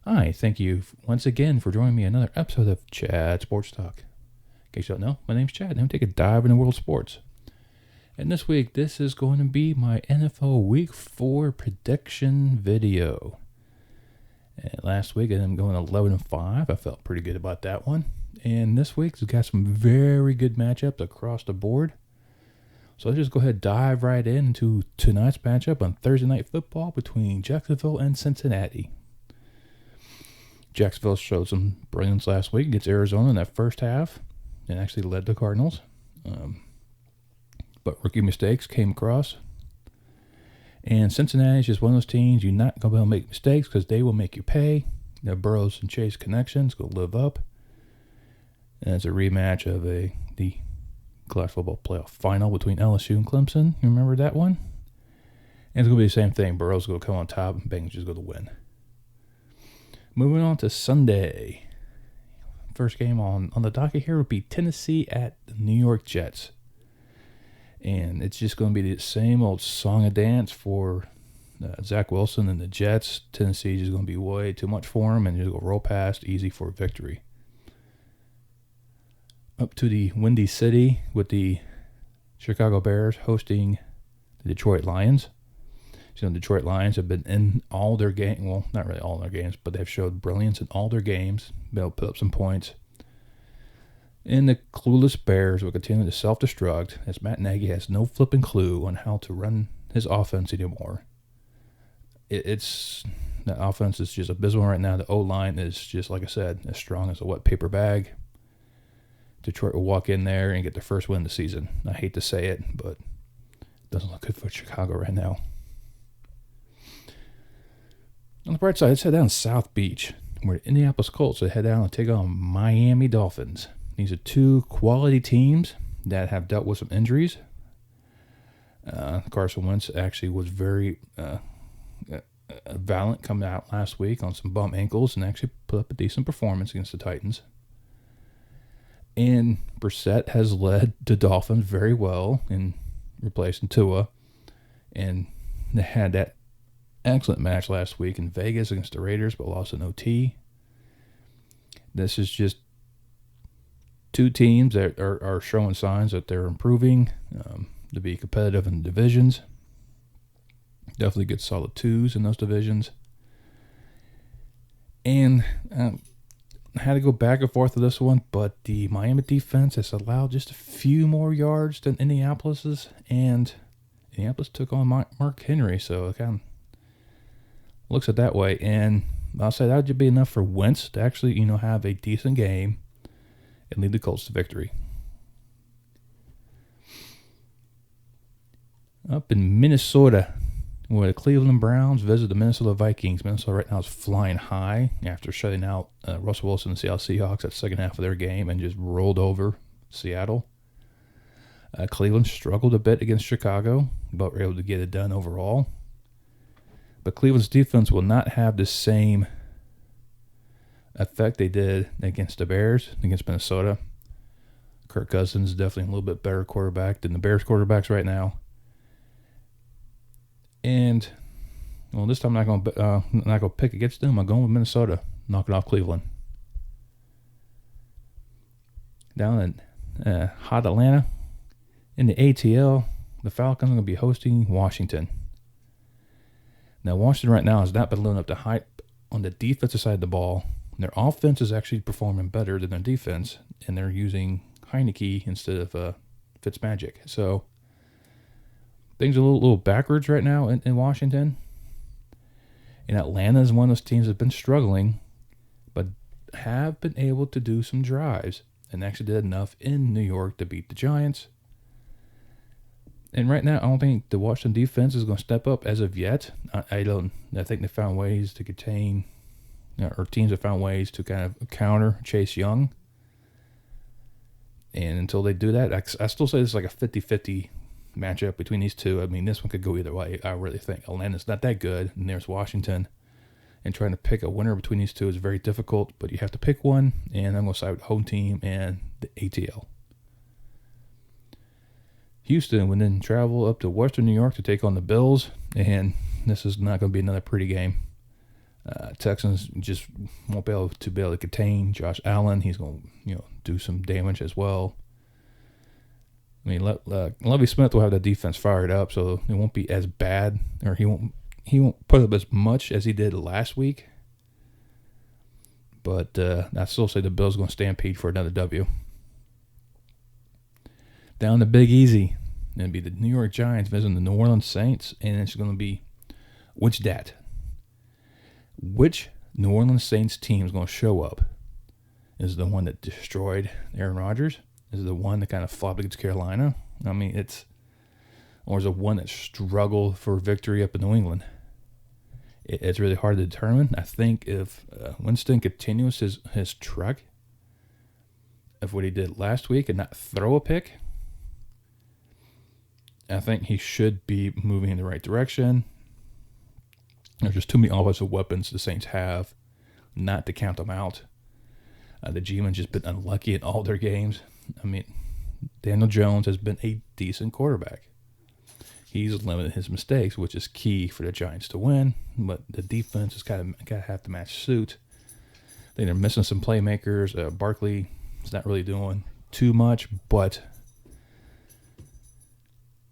Hi, thank you once again for joining me in another episode of Chad Sports Talk. In case you don't know, my name's Chad, and I'm going to take a dive in the world of sports. And this week, this is going to be my NFL Week 4 prediction video. And last week, I'm going 11-5. I felt pretty good about that one. And this week, we've got some very good matchups across the board. So let's just go ahead and dive right into tonight's matchup on Thursday Night Football between Jacksonville and Cincinnati. Jacksonville showed some brilliance last week against Arizona in that first half and actually led the Cardinals. But rookie mistakes came across. And Cincinnati is just one of those teams you're not going to be able to make mistakes because they will make you pay. Their Burrows and Chase connections going to live up. And it's a rematch of the college football playoff final between LSU and Clemson. You remember that one? And it's going to be the same thing. Burrow's going to come on top and Bengals is going to win. Moving on to Sunday. First game on the docket here would be Tennessee at the New York Jets. And it's just going to be the same old song and dance for Zach Wilson and the Jets. Tennessee is just going to be way too much for him and just go roll past easy for victory. Up to the Windy City with the Chicago Bears hosting the Detroit Lions. So the Detroit Lions have been in all their games. Well, not really all their games, but they've showed brilliance in all their games. Been able to put up some points. And the clueless Bears will continue to self-destruct as Matt Nagy has no flipping clue on how to run his offense anymore. That offense is just abysmal right now. The O-line is just, like I said, as strong as a wet paper bag. Detroit will walk in there and get their first win of the season. I hate to say it, but it doesn't look good for Chicago right now. On the bright side, let's head down to South Beach, where the Indianapolis Colts will head down and take on Miami Dolphins. These are two quality teams that have dealt with some injuries. Carson Wentz actually was very valiant coming out last week on some bum ankles and actually put up a decent performance against the Titans. And Brissett has led the Dolphins very well in replacing Tua. And they had that excellent match last week in Vegas against the Raiders, but lost in OT. This is just two teams that are showing signs that they're improving to be competitive in divisions. Definitely good solid twos in those divisions. And I had to go back and forth with this one, but the Miami defense has allowed just a few more yards than Indianapolis's, and Indianapolis took on Mark Henry, so it kind of looks at that way, and I'll say that would be enough for Wentz to actually, have a decent game and lead the Colts to victory. Up in Minnesota, where the Cleveland Browns visit the Minnesota Vikings. Minnesota right now is flying high after shutting out Russell Wilson and the Seattle Seahawks at the second half of their game and just rolled over Seattle. Cleveland struggled a bit against Chicago, but were able to get it done overall. But Cleveland's defense will not have the same effect they did against the Bears, against Minnesota. Kirk Cousins is definitely a little bit better quarterback than the Bears quarterbacks right now. And, well, this time I'm not going to pick against them. I'm going with Minnesota, knocking off Cleveland. Down in hot Atlanta, in the ATL, the Falcons are going to be hosting Washington. Now, Washington right now has not been living up to hype on the defensive side of the ball. Their offense is actually performing better than their defense, and they're using Heineke instead of Fitzmagic. So, things are a little backwards right now in Washington. And Atlanta is one of those teams that's been struggling, but have been able to do some drives and actually did enough in New York to beat the Giants. And right now, I don't think the Washington defense is going to step up as of yet. I think they found ways to contain, or teams have found ways to kind of counter Chase Young. And until they do that, I still say this is like a 50-50 matchup between these two. I mean, this one could go either way, I really think. Atlanta's not that good, and there's Washington. And trying to pick a winner between these two is very difficult, but you have to pick one, and I'm going to side with the home team and the ATL. Houston would then travel up to Western New York to take on the Bills, and this is not going to be another pretty game. Texans just won't be able to contain Josh Allen. He's going to do some damage as well. I mean, Lovie Smith will have the defense fired up, so it won't be as bad, or he won't put up as much as he did last week. But I still say the Bills are going to stampede for another W. Down the Big Easy, it'll be the New York Giants visiting the New Orleans Saints, and it's going to be which New Orleans Saints team is going to show up? Is it the one that destroyed Aaron Rodgers? Is it the one that kind of flopped against Carolina? I mean, or is it one that struggled for victory up in New England? It's really hard to determine. I think if Winston continues his truck of what he did last week and not throw a pick, I think he should be moving in the right direction. There's just too many offensive weapons the Saints have not to count them out. The G-Men's just been unlucky in all their games. I mean, Daniel Jones has been a decent quarterback. He's limited his mistakes, which is key for the Giants to win. But the defense has got to have to match suit. They're missing some playmakers. Barkley is not really doing too much, but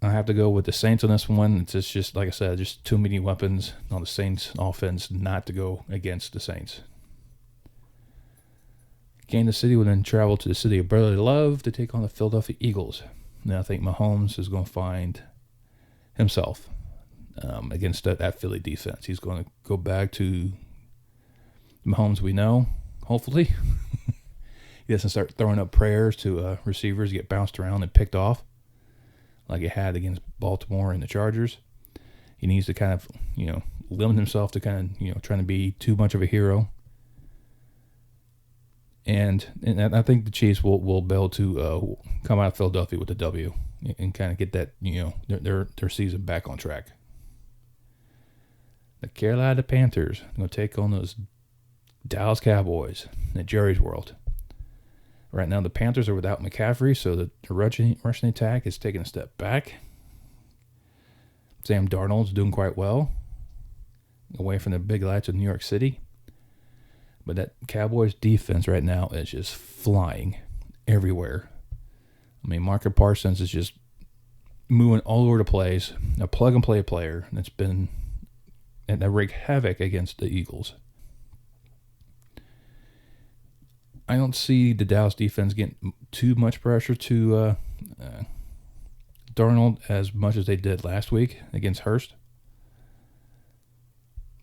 I have to go with the Saints on this one. It's just like I said, just too many weapons on the Saints offense not to go against the Saints. Kansas City will then travel to the city of brotherly love to take on the Philadelphia Eagles. Now I think Mahomes is going to find himself against that Philly defense. He's going to go back to the Mahomes we know, hopefully. He doesn't start throwing up prayers to receivers, get bounced around and picked off like he had against Baltimore and the Chargers. He needs to kind of, limit himself to kind of, trying to be too much of a hero. And I think the Chiefs will be able to come out of Philadelphia with a W and kind of get that, their season back on track. The Carolina Panthers are going to take on those Dallas Cowboys at Jerry's World. Right now, the Panthers are without McCaffrey, so the rushing attack is taking a step back. Sam Darnold's doing quite well, away from the big lights of New York City. But that Cowboys defense right now is just flying everywhere. I mean, Marcus Parsons is just moving all over the place. A plug-and-play player that's been that wreaked havoc against the Eagles. I don't see the Dallas defense getting too much pressure to Darnold as much as they did last week against Hurst.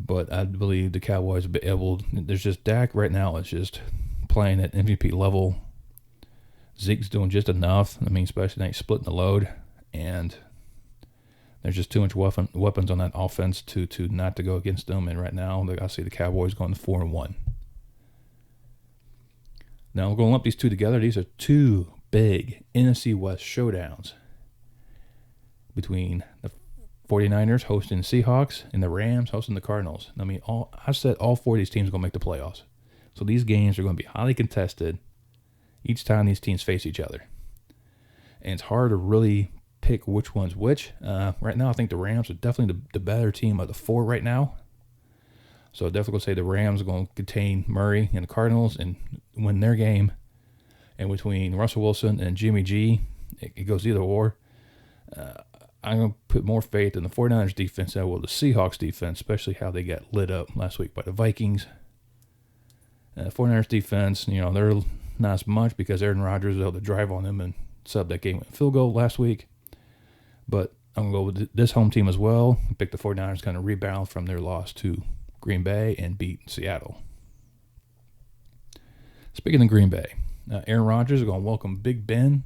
But I believe the Cowboys will be able. There's just Dak right now is just playing at MVP level. Zeke's doing just enough. I mean, especially now he's splitting the load, and there's just too much weapons on that offense to not to go against them. And right now, I see the Cowboys going 4-1. Now we're going to lump these two together. These are two big NFC West showdowns between the 49ers hosting the Seahawks and the Rams hosting the Cardinals. I mean, I've said all four of these teams are going to make the playoffs. So these games are going to be highly contested each time these teams face each other. And it's hard to really pick which one's which. Right now, I think the Rams are definitely the better team of the four right now. So I definitely say the Rams are going to contain Murray and the Cardinals and win their game. And between Russell Wilson and Jimmy G, it goes either or. I'm going to put more faith in the 49ers defense than I will the Seahawks defense, especially how they got lit up last week by the Vikings. 49ers defense, they're not as much because Aaron Rodgers was able to drive on them and sub that game with a field goal last week. But I'm going to go with this home team as well. Pick the 49ers kind of rebound from their loss to Green Bay and beat Seattle. Speaking of Green Bay, Aaron Rodgers is going to welcome Big Ben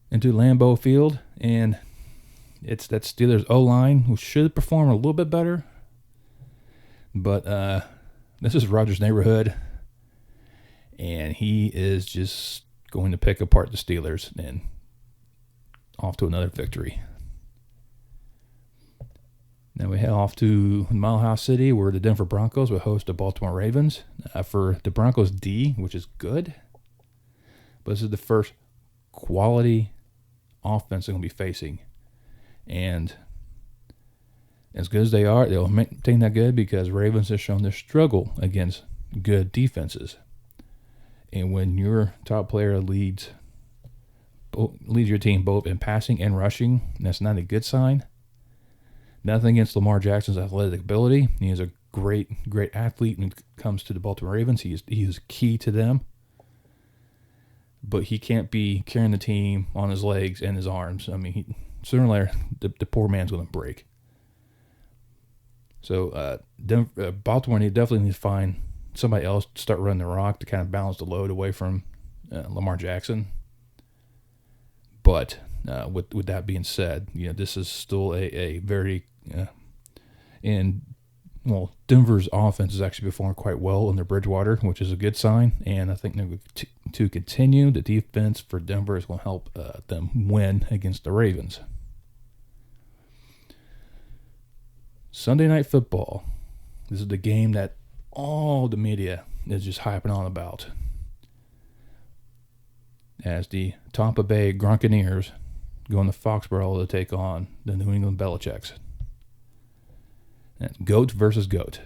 into Lambeau Field, and it's that Steelers O-line who should perform a little bit better. But this is Rodgers' neighborhood, and he is just going to pick apart the Steelers and off to another victory. Now we head off to Mile High City, where the Denver Broncos will host the Baltimore Ravens. For the Broncos D, which is good, but this is the first quality offense they're going to be facing. And As good as they are, they'll maintain that good because Ravens have shown their struggle against good defenses. And when your top player leads your team both in passing and rushing, that's not a good sign. Nothing against Lamar Jackson's athletic ability. He is a great athlete when it comes to the Baltimore Ravens. He is key to them. But he can't be carrying the team on his legs and his arms. I mean, sooner or later, the poor man's going to break. So Baltimore definitely needs to find somebody else to start running the rock to kind of balance the load away from Lamar Jackson. But with that being said, this is still a very Denver's offense is actually performing quite well under Bridgewater, which is a good sign. And I think to continue, the defense for Denver is going to help them win against the Ravens. Sunday Night Football. This is the game that all the media is just hyping on about. As the Tampa Bay Gronkaneers go into Foxborough to take on the New England Belichicks. And goat versus goat.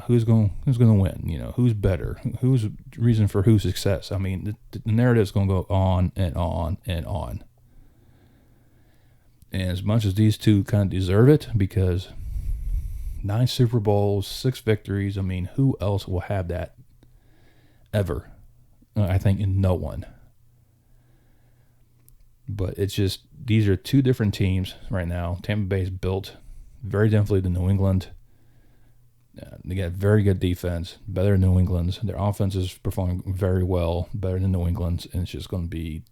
Who's going to win? Who's better? Who's reason for whose success? I mean, the narrative is going to go on and on and on. And as much as these two kind of deserve it, because 9 Super Bowls, 6 victories, I mean, who else will have that ever? I think no one. But it's just, these are two different teams right now. Tampa Bay is built very differently than New England. They got very good defense, better than New England's. Their offense is performing very well, better than New England's. And it's just going to be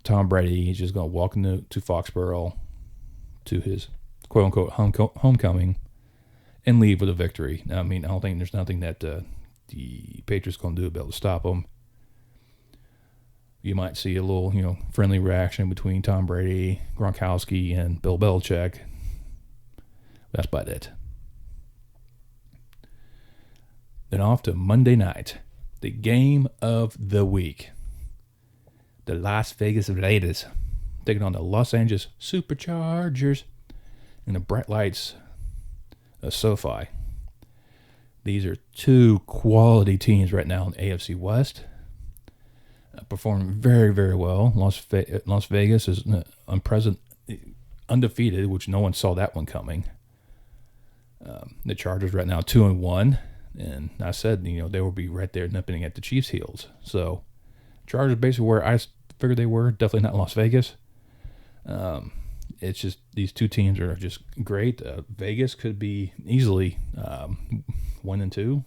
Tom Brady. He's just going to walk into Foxborough to his quote-unquote homecoming and leave with a victory. I mean, I don't think there's nothing that the Patriots going to do to be able to stop them. You might see a little, friendly reaction between Tom Brady, Gronkowski, and Bill Belichick. That's about it. Then off to Monday night, the game of the week. The Las Vegas Raiders taking on the Los Angeles Superchargers in the bright lights of SoFi. These are two quality teams right now in the AFC West. Performing very, very well. Las Vegas is undefeated, which no one saw that one coming. The Chargers right now 2-1, and I said they will be right there nipping at the Chiefs' heels. So Chargers basically where I figured they were, definitely not Las Vegas. It's just these two teams are just great. Vegas could be easily 1-2.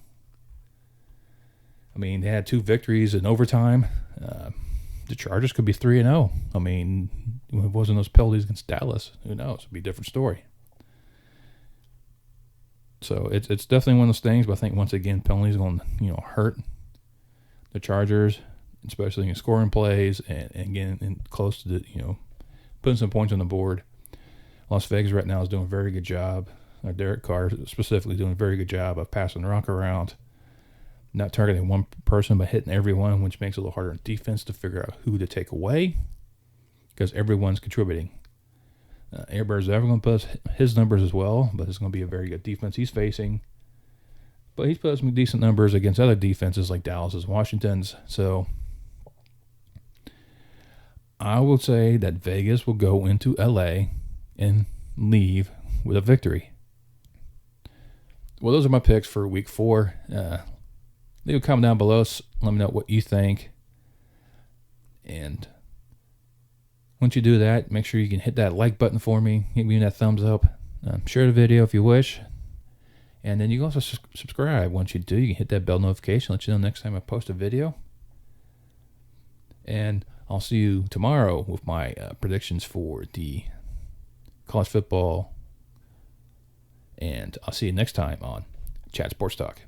I mean, they had 2 victories in overtime. The Chargers could be 3-0. I mean, if it wasn't those penalties against Dallas, who knows? It'd be a different story. So it's definitely one of those things. But I think once again, penalties are going to hurt the Chargers, especially in scoring plays and getting close to the putting some points on the board. Las Vegas right now is doing a very good job. Derek Carr specifically doing a very good job of passing the rock around. Not targeting one person, but hitting everyone, which makes it a little harder in defense to figure out who to take away because everyone's contributing. Everybody's ever going to put his numbers as well, but it's going to be a very good defense he's facing. But he's put some decent numbers against other defenses like Dallas's, Washington's. So I will say that Vegas will go into LA and leave with a victory. Well, those are my picks for week 4. Leave a comment down below. Let me know what you think. And once you do that, make sure you can hit that like button for me. Give me that thumbs up. Share the video if you wish. And then you can also subscribe. Once you do, you can hit that bell notification. Let you know next time I post a video. And I'll see you tomorrow with my predictions for the college football. And I'll see you next time on Chat Sports Talk.